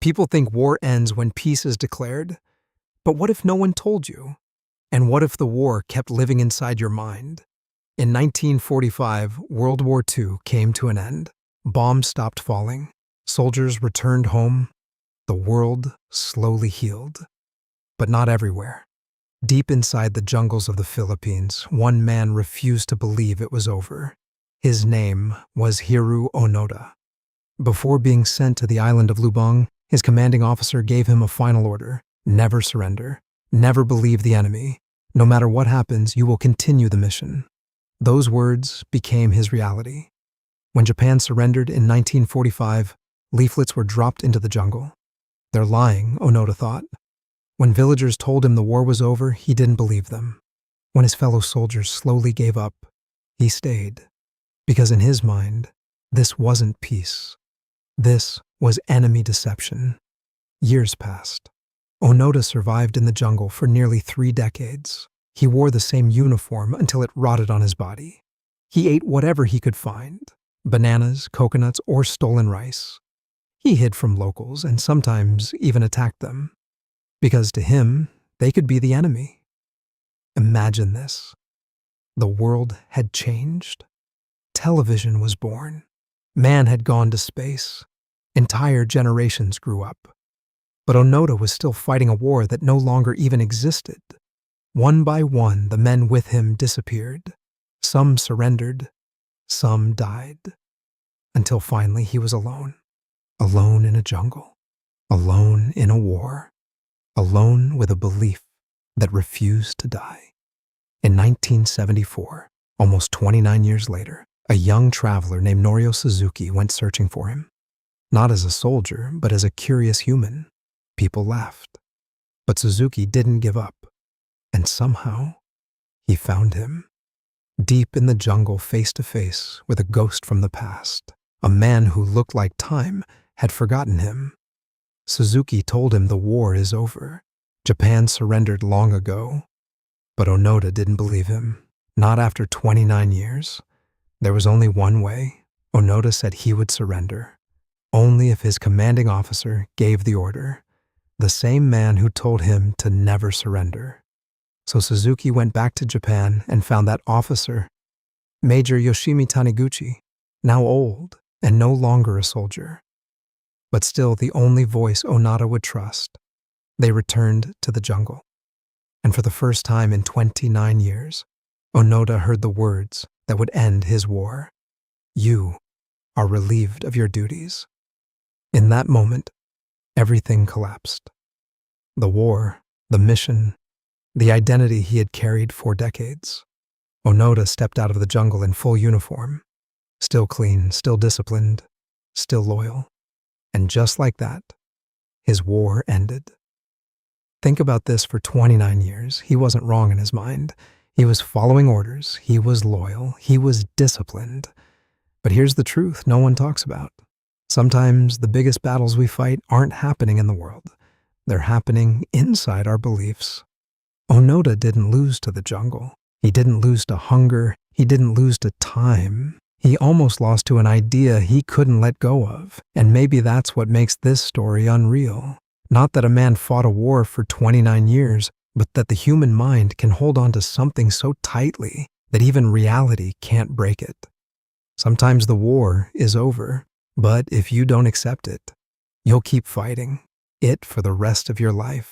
People think war ends when peace is declared, but what if no one told you? And what if the war kept living inside your mind? In 1945, World War II came to an end. Bombs stopped falling. Soldiers returned home. The world slowly healed. But not everywhere. Deep inside the jungles of the Philippines, one man refused to believe it was over. His name was Hiroo Onoda. Before being sent to the island of Lubang, his commanding officer gave him a final order: never surrender, never believe the enemy. No matter what happens, you will continue the mission. Those words became his reality. When Japan surrendered in 1945, leaflets were dropped into the jungle. They're lying, Onoda thought. When villagers told him the war was over, he didn't believe them. When his fellow soldiers slowly gave up, he stayed. Because in his mind, this wasn't peace. This was enemy deception. Years passed. Onoda survived in the jungle for nearly 3 decades. He wore the same uniform until it rotted on his body. He ate whatever he could find: bananas, coconuts, or stolen rice. He hid from locals and sometimes even attacked them, because to him, they could be the enemy. Imagine this. The world had changed. Television was born. Man had gone to space. Entire generations grew up. But Onoda was still fighting a war that no longer even existed. One by one, the men with him disappeared. Some surrendered. Some died. Until finally he was alone. Alone in a jungle. Alone in a war. Alone with a belief that refused to die. In 1974, almost 29 years later, a young traveler named Norio Suzuki went searching for him. Not as a soldier, but as a curious human. People laughed. But Suzuki didn't give up. And somehow, he found him. Deep in the jungle, face to face with a ghost from the past. A man who looked like time had forgotten him. Suzuki told him the war is over. Japan surrendered long ago. But Onoda didn't believe him. Not after 29 years. There was only one way. Onoda said he would surrender. Only if his commanding officer gave the order. The same man who told him to never surrender. So Suzuki went back to Japan and found that officer, Major Yoshimi Taniguchi, now old and no longer a soldier. But still the only voice Onoda would trust. They returned to the jungle. And for the first time in 29 years, Onoda heard the words that would end his war. You are relieved of your duties. In that moment, everything collapsed. The war, the mission, the identity he had carried for decades. Onoda stepped out of the jungle in full uniform, still clean, still disciplined, still loyal. And just like that, his war ended. Think about this: for 29 years, he wasn't wrong in his mind. He was following orders, he was loyal, he was disciplined. But here's the truth no one talks about. Sometimes the biggest battles we fight aren't happening in the world. They're happening inside our beliefs. Onoda didn't lose to the jungle. He didn't lose to hunger. He didn't lose to time. He almost lost to an idea he couldn't let go of. And maybe that's what makes this story unreal. Not that a man fought a war for 29 years, but that the human mind can hold on to something so tightly that even reality can't break it. Sometimes the war is over, but if you don't accept it, you'll keep fighting it for the rest of your life.